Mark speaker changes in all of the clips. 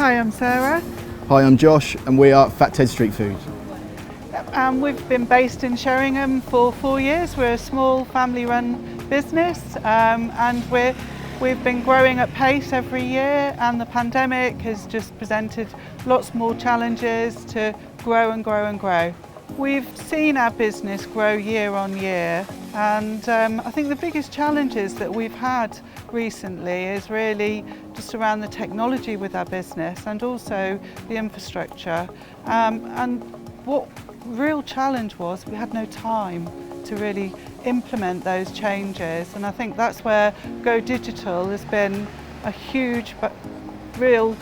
Speaker 1: Hi, I'm Sarah.
Speaker 2: Hi, I'm Josh, and we are Fat Ted Street Food.
Speaker 1: We've been based in Sheringham for 4 years. We're a small family-run business, and we've been growing at pace every year, and the pandemic has just presented lots more challenges to grow and grow and grow. We've seen our business grow year on year, and I think the biggest challenges that we've had recently is really just around the technology with our business and also the infrastructure. And what real challenge was we had no time to really implement those changes, and I think that's where Go Digital has been a huge but real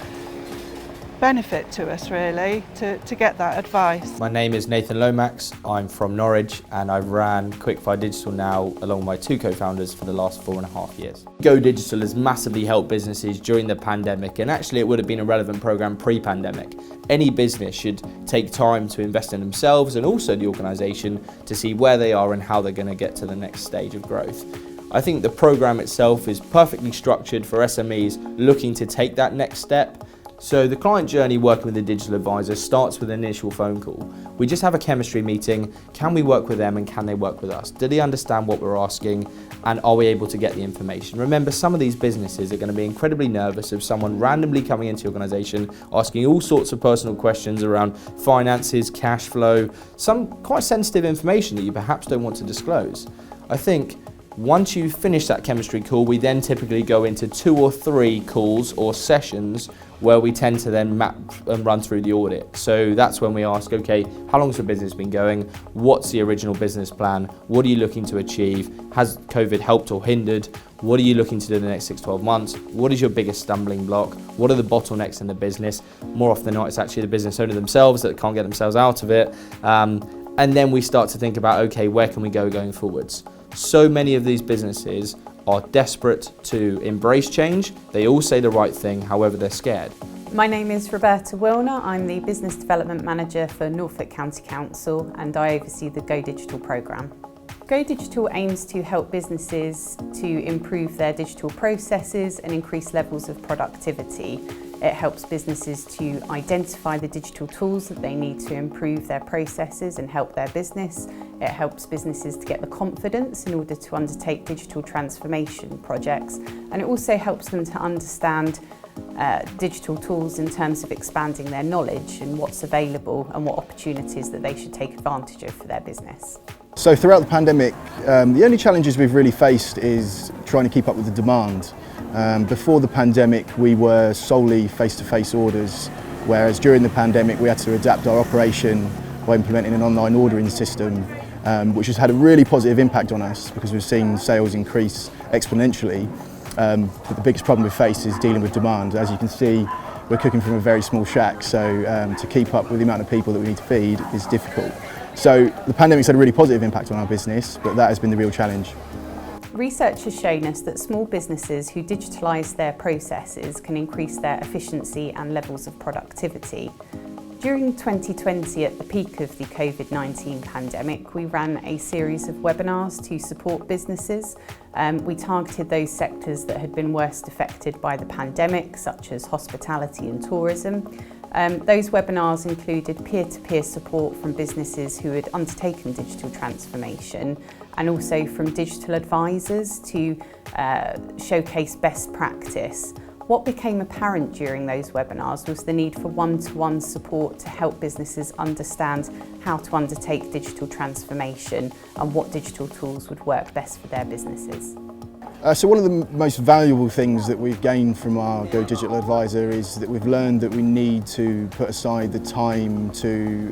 Speaker 1: benefit to us really to get that advice.
Speaker 3: My name is Nathan Lomax, I'm from Norwich and I've ran Quickfire Digital now along with my two co-founders for the last 4.5 years. Go Digital has massively helped businesses during the pandemic, and actually it would have been a relevant programme pre-pandemic. Any business should take time to invest in themselves and also the organisation to see where they are and how they're going to get to the next stage of growth. I think the programme itself is perfectly structured for SMEs looking to take that next step. So the client journey working with a digital advisor starts with an initial phone call. We just have a chemistry meeting. Can we work with them and can they work with us? Do they understand what we're asking, and are we able to get the information? Remember, some of these businesses are going to be incredibly nervous of someone randomly coming into your organisation asking all sorts of personal questions around finances, cash flow, some quite sensitive information that you perhaps don't want to disclose. I think once you finish that chemistry call, we then typically go into 2 or 3 calls or sessions where we tend to then map and run through the audit. So that's when we ask, okay, how long has the business been going? What's the original business plan? What are you looking to achieve? Has COVID helped or hindered? What are you looking to do in the next 6-12 months? What is your biggest stumbling block? What are the bottlenecks in the business? More often than not, it's actually the business owner themselves that can't get themselves out of it. And then we start to think about, okay, where can we go going forwards? So many of these businesses are desperate to embrace change. They all say the right thing, however they're scared.
Speaker 4: My name is Roberta Wilner. I'm the Business Development Manager for Norfolk County Council, and I oversee the Go Digital programme. Go Digital aims to help businesses to improve their digital processes and increase levels of productivity. It helps businesses to identify the digital tools that they need to improve their processes and help their business. It helps businesses to get the confidence in order to undertake digital transformation projects. And it also helps them to understand digital tools in terms of expanding their knowledge and what's available and what opportunities that they should take advantage of for their business.
Speaker 2: So throughout the pandemic, the only challenges we've really faced is trying to keep up with the demand. Before the pandemic, we were solely face-to-face orders, whereas during the pandemic we had to adapt our operation by implementing an online ordering system, which has had a really positive impact on us because we've seen sales increase exponentially. But the biggest problem we face is dealing with demand. As you can see, we're cooking from a very small shack, so to keep up with the amount of people that we need to feed is difficult. So the pandemic's had a really positive impact on our business, but that has been the real challenge.
Speaker 4: Research has shown us that small businesses who digitalise their processes can increase their efficiency and levels of productivity. During 2020, at the peak of the COVID-19 pandemic, we ran a series of webinars to support businesses. We targeted those sectors that had been worst affected by the pandemic, such as hospitality and tourism. Those webinars included peer-to-peer support from businesses who had undertaken digital transformation, and also from digital advisors to showcase best practice. What became apparent during those webinars was the need for one-to-one support to help businesses understand how to undertake digital transformation and what digital tools would work best for their businesses.
Speaker 2: So one of the most valuable things that we've gained from our Go Digital Advisor is that we've learned that we need to put aside the time to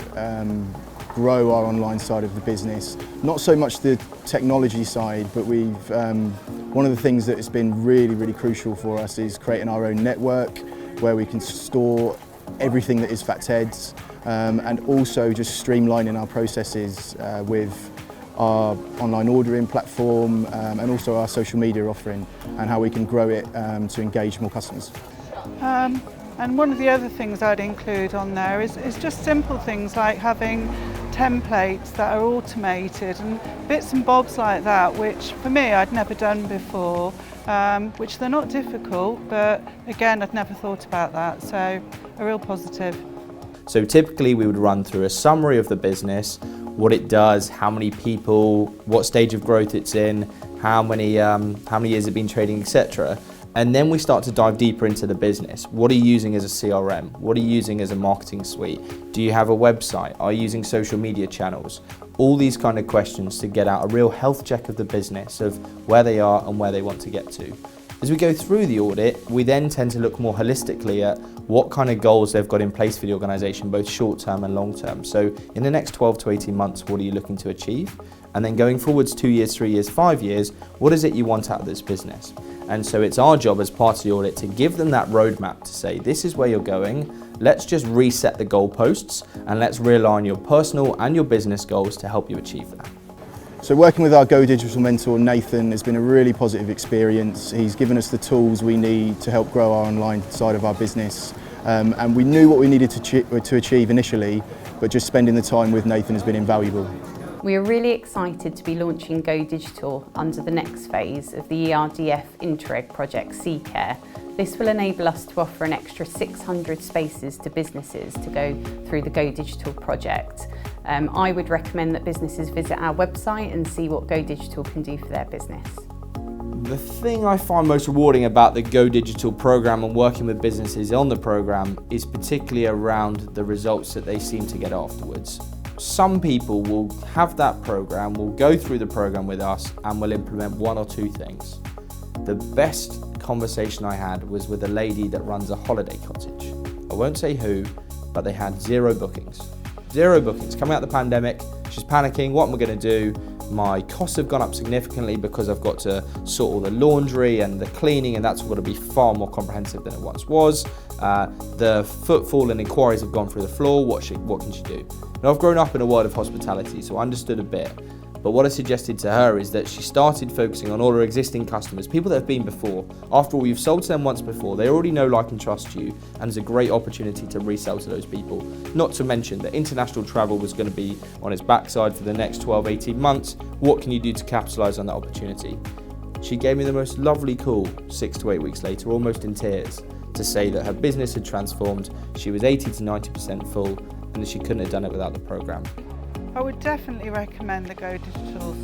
Speaker 2: grow our online side of the business. Not so much the technology side, but one of the things that has been really crucial for us is creating our own network where we can store everything that is Fat Ted's, and also just streamlining our processes with our online ordering platform and also our social media offering, and how we can grow it to engage more customers.
Speaker 1: And one of the other things I'd include on there is just simple things like having templates that are automated and bits and bobs like that, which for me I'd never done before, which they're not difficult, but again I'd never thought about that, so a real positive.
Speaker 3: So typically we would run through a summary of the business, what it does, how many people, what stage of growth it's in, how many years it's been trading, etc. And then we start to dive deeper into the business. What are you using as a CRM? What are you using as a marketing suite? Do you have a website? Are you using social media channels? All these kind of questions to get out a real health check of the business, of where they are and where they want to get to. As we go through the audit, we then tend to look more holistically at what kind of goals they've got in place for the organisation, both short term and long term. So in the next 12 to 18 months, what are you looking to achieve? And then going forwards 2 years, 3 years, 5 years, what is it you want out of this business? And so it's our job as part of the audit to give them that roadmap to say, this is where you're going, let's just reset the goalposts and let's realign your personal and your business goals to help you achieve that.
Speaker 2: So working with our Go Digital mentor Nathan has been a really positive experience. He's given us the tools we need to help grow our online side of our business, and we knew what we needed to achieve initially, but just spending the time with Nathan has been invaluable.
Speaker 4: We are really excited to be launching Go Digital under the next phase of the ERDF Interreg project C-Care. This will enable us to offer an extra 600 spaces to businesses to go through the Go Digital project. I would recommend that businesses visit our website and see what Go Digital can do for their business.
Speaker 3: The thing I find most rewarding about the Go Digital program and working with businesses on the program is particularly around the results that they seem to get afterwards. Some people will have that program, will go through the program with us and will implement 1 or 2 things. The best conversation I had was with a lady that runs a holiday cottage. I won't say who, but they had 0 bookings. 0 bookings. Coming out of the pandemic, she's panicking, what am I going to do? My costs have gone up significantly because I've got to sort all the laundry and the cleaning, and that's got to be far more comprehensive than it once was. The footfall and inquiries have gone through the floor. What can she do? Now, I've grown up in a world of hospitality, so I understood a bit. But what I suggested to her is that she started focusing on all her existing customers, people that have been before. After all, you've sold to them once before, they already know, like and trust you, and it's a great opportunity to resell to those people. Not to mention that international travel was going to be on its backside for the next 12, 18 months. What can you do to capitalise on that opportunity? She gave me the most lovely call 6 to 8 weeks later, almost in tears, to say that her business had transformed, she was 80 to 90% full, and that she couldn't have done it without the programme.
Speaker 1: I would definitely recommend the Go Digital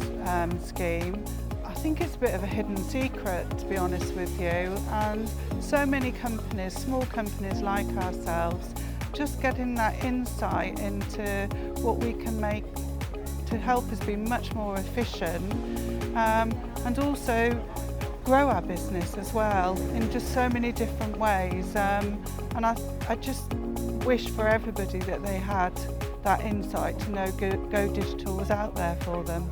Speaker 1: scheme. I think it's a bit of a hidden secret, to be honest with you, and so many companies, small companies like ourselves, just getting that insight into what we can make to help us be much more efficient, and also grow our business as well in just so many different ways. And I just wish for everybody that they had that insight to know Go Digital was out there for them.